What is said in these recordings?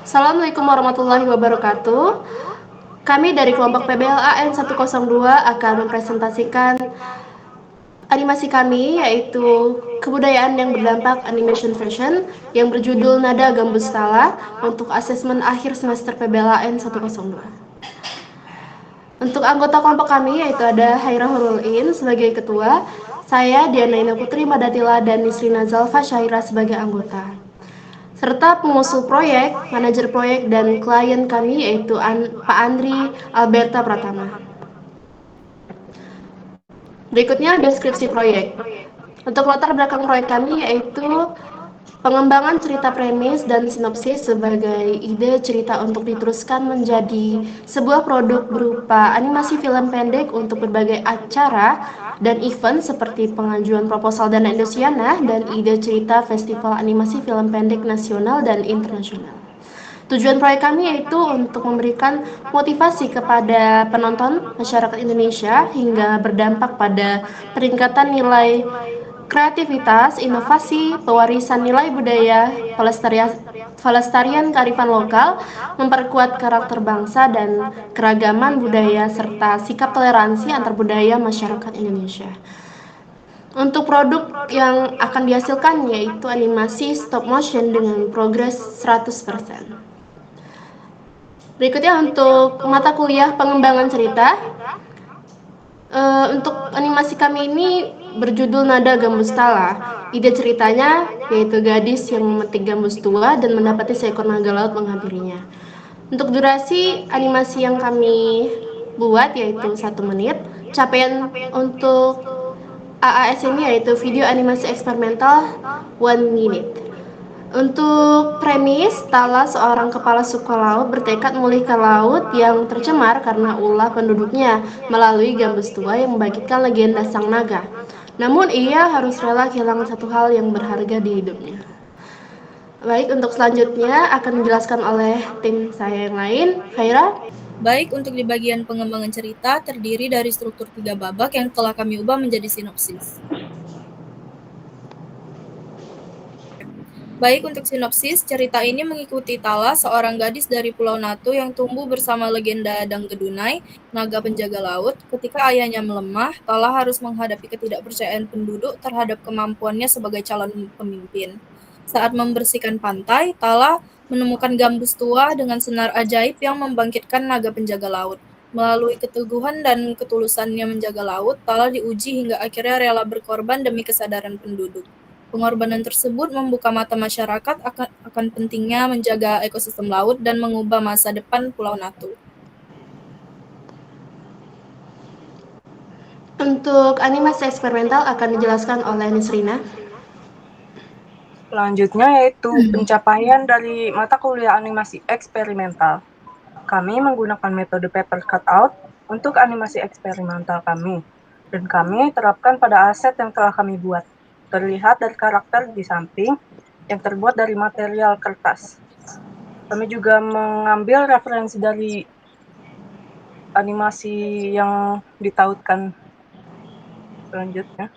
Assalamualaikum warahmatullahi wabarakatuh. Kami dari kelompok PBLAN 102 akan mempresentasikan animasi kami, yaitu kebudayaan yang berdampak animation fashion yang berjudul Nada Gambus Tala untuk asesmen akhir semester PBLAN 102. Untuk anggota kelompok kami yaitu ada Haira Hurul In sebagai ketua, saya Diana Ina Putri Madatila dan Nisrina Zalfa Syaira sebagai anggota. Serta pengusul proyek, manajer proyek, dan klien kami yaitu Pak Andri Alberta Pratama. Berikutnya deskripsi proyek. Untuk latar belakang proyek kami yaitu pengembangan cerita premis dan sinopsis sebagai ide cerita untuk diteruskan menjadi sebuah produk berupa animasi film pendek untuk berbagai acara dan event seperti pengajuan proposal dana Indosiana dan ide cerita festival animasi film pendek nasional dan internasional. Tujuan proyek kami yaitu untuk memberikan motivasi kepada penonton masyarakat Indonesia hingga berdampak pada peningkatan nilai kreativitas, inovasi, pewarisan nilai budaya, pelestarian kearifan lokal, memperkuat karakter bangsa dan keragaman budaya serta sikap toleransi antar budaya masyarakat Indonesia. Untuk produk yang akan dihasilkan yaitu animasi stop motion dengan progres 100%. Berikutnya untuk mata kuliah pengembangan cerita. Untuk animasi kami ini berjudul Nada Gambus Tala. Ide ceritanya yaitu gadis yang memetik gambus tua dan mendapati seekor naga laut menghampirinya. Untuk durasi animasi yang kami buat yaitu 1 menit. Capaian untuk AAS ini yaitu video animasi eksperimental 1 minute. Untuk premis, Tala seorang kepala suku laut bertekad memulihkan laut yang tercemar karena ulah penduduknya melalui gambus tua yang membangkitkan legenda sang naga. Namun ia harus rela kehilangan satu hal yang berharga di hidupnya. Baik, untuk selanjutnya akan dijelaskan oleh tim saya yang lain. Khaira? Baik, untuk di bagian pengembangan cerita terdiri dari struktur 3 babak yang telah kami ubah menjadi sinopsis. Baik, untuk sinopsis, cerita ini mengikuti Tala, seorang gadis dari Pulau Natu yang tumbuh bersama legenda Dangdedunai, naga penjaga laut. Ketika ayahnya melemah, Tala harus menghadapi ketidakpercayaan penduduk terhadap kemampuannya sebagai calon pemimpin. Saat membersihkan pantai, Tala menemukan gambus tua dengan senar ajaib yang membangkitkan naga penjaga laut. Melalui keteguhan dan ketulusannya menjaga laut, Tala diuji hingga akhirnya rela berkorban demi kesadaran penduduk. Pengorbanan tersebut membuka mata masyarakat akan pentingnya menjaga ekosistem laut dan mengubah masa depan Pulau Natu. Untuk animasi eksperimental akan dijelaskan oleh Nisrina. Selanjutnya yaitu pencapaian dari mata kuliah animasi eksperimental. Kami menggunakan metode paper cutout untuk animasi eksperimental kami, dan kami terapkan pada aset yang telah kami buat. Terlihat dari karakter di samping yang terbuat dari material kertas. Kami juga mengambil referensi dari animasi yang ditautkan selanjutnya.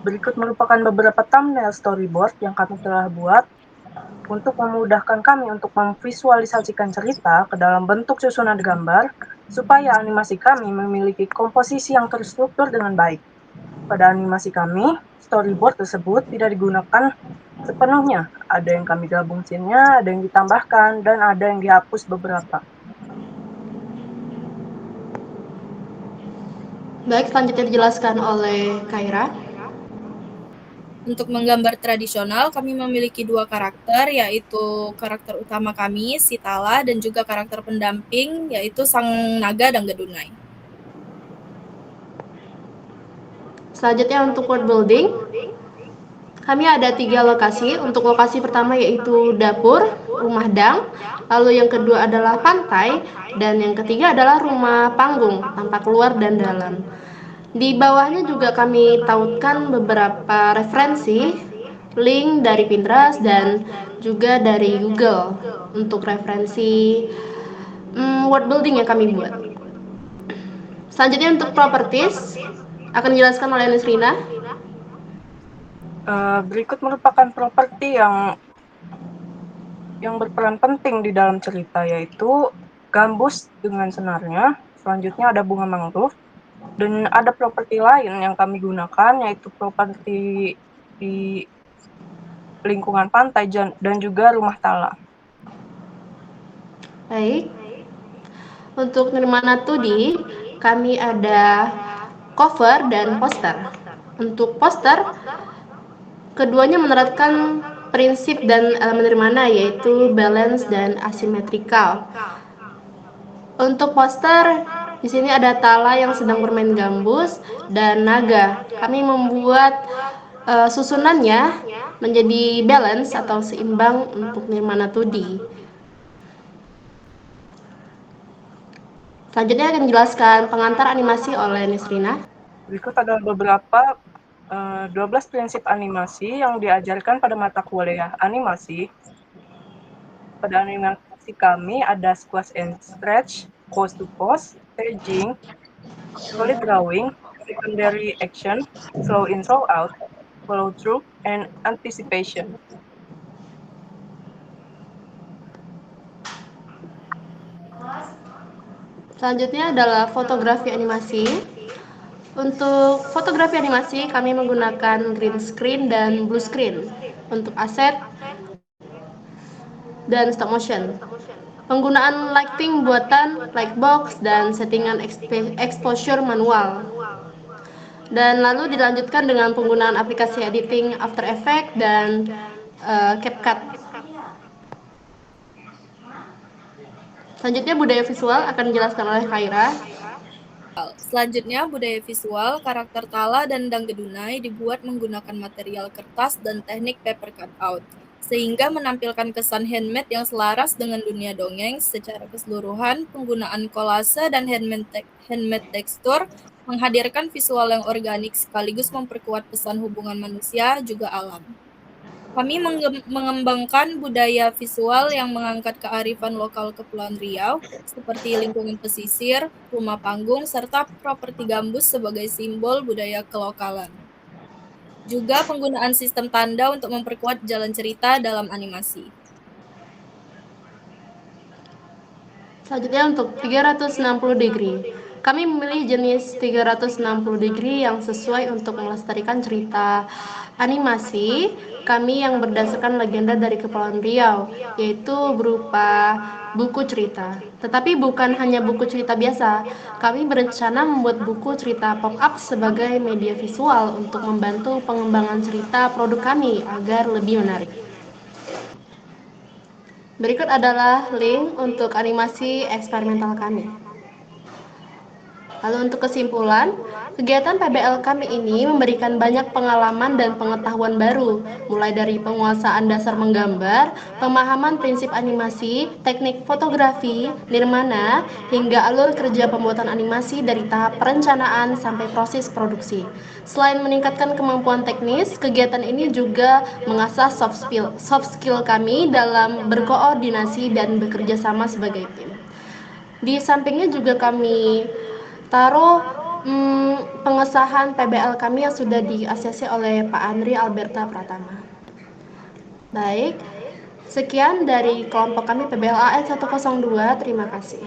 Berikut merupakan beberapa thumbnail storyboard yang kami telah buat untuk memudahkan kami untuk memvisualisasikan cerita ke dalam bentuk susunan gambar supaya animasi kami memiliki komposisi yang terstruktur dengan baik. Pada animasi kami, storyboard tersebut tidak digunakan sepenuhnya. Ada yang kami gabung scene-nya, ada yang ditambahkan, dan ada yang dihapus beberapa. Baik, selanjutnya dijelaskan oleh Khaira. Untuk menggambar tradisional, kami memiliki 2 karakter, yaitu karakter utama kami, si Tala, dan juga karakter pendamping, yaitu sang naga Dangdedunai. Selanjutnya untuk world building, kami ada 3 lokasi. Untuk lokasi pertama yaitu dapur, rumah dang, lalu yang kedua adalah pantai, dan yang ketiga adalah rumah panggung, tampak luar dan dalam. Di bawahnya juga kami tautkan beberapa referensi, link dari Pinterest dan juga dari Google untuk referensi world building yang kami buat. Selanjutnya untuk properties akan dijelaskan oleh Nisrina. Berikut merupakan properti yang berperan penting di dalam cerita, yaitu gambus dengan senarnya, selanjutnya ada bunga mangrove, dan ada properti lain yang kami gunakan, yaitu properti di lingkungan pantai dan juga rumah tala. Baik, untuk Nirmana 2D, kami ada cover dan poster. Untuk poster, keduanya menerapkan prinsip dan elemen Nirmana, yaitu balance dan asymmetrical. Untuk poster, di sini ada Tala yang sedang bermain gambus dan naga. Kami membuat susunannya menjadi balance atau seimbang untuk Nirmana 2D. Selanjutnya akan dijelaskan pengantar animasi oleh Nisrina. Berikut adalah beberapa 12 prinsip animasi yang diajarkan pada mata kuliah animasi. Pada animasi kami ada squash and stretch, pose to pose, staging, solid drawing, secondary action, slow in, slow out, follow through, and anticipation. Selanjutnya adalah fotografi animasi. Untuk fotografi animasi, kami menggunakan green screen dan blue screen untuk aset dan stop motion. Penggunaan lighting buatan, lightbox, dan settingan exposure manual. Dan lalu dilanjutkan dengan penggunaan aplikasi editing After Effects dan CapCut. Selanjutnya budaya visual akan dijelaskan oleh Khaira. Selanjutnya, budaya visual, karakter Tala dan Dangdedunai dibuat menggunakan material kertas dan teknik paper cutout, sehingga menampilkan kesan handmade yang selaras dengan dunia dongeng secara keseluruhan. Penggunaan kolase dan handmade tekstur menghadirkan visual yang organik sekaligus memperkuat pesan hubungan manusia juga alam. Kami mengembangkan budaya visual yang mengangkat kearifan lokal Kepulauan Riau, seperti lingkungan pesisir, rumah panggung, serta properti gambus sebagai simbol budaya kelokalan. Juga penggunaan sistem tanda untuk memperkuat jalan cerita dalam animasi. Selanjutnya untuk 360 degree. Kami memilih jenis 360 degree yang sesuai untuk melestarikan cerita animasi kami yang berdasarkan legenda dari Kepulauan Riau, yaitu berupa buku cerita. Tetapi bukan hanya buku cerita biasa, kami berencana membuat buku cerita pop-up sebagai media visual untuk membantu pengembangan cerita produk kami agar lebih menarik. Berikut adalah link untuk animasi eksperimental kami. Lalu untuk kesimpulan, kegiatan PBL kami ini memberikan banyak pengalaman dan pengetahuan baru, mulai dari penguasaan dasar menggambar, pemahaman prinsip animasi, teknik fotografi, nirmana, hingga alur kerja pembuatan animasi dari tahap perencanaan sampai proses produksi. Selain meningkatkan kemampuan teknis, kegiatan ini juga mengasah soft skill kami dalam berkoordinasi dan bekerja sama sebagai tim. Di sampingnya juga kami taruh pengesahan PBL kami yang sudah di-ACC oleh Pak Andri Alberta Pratama. Baik, sekian dari kelompok kami PBL AN 102, terima kasih.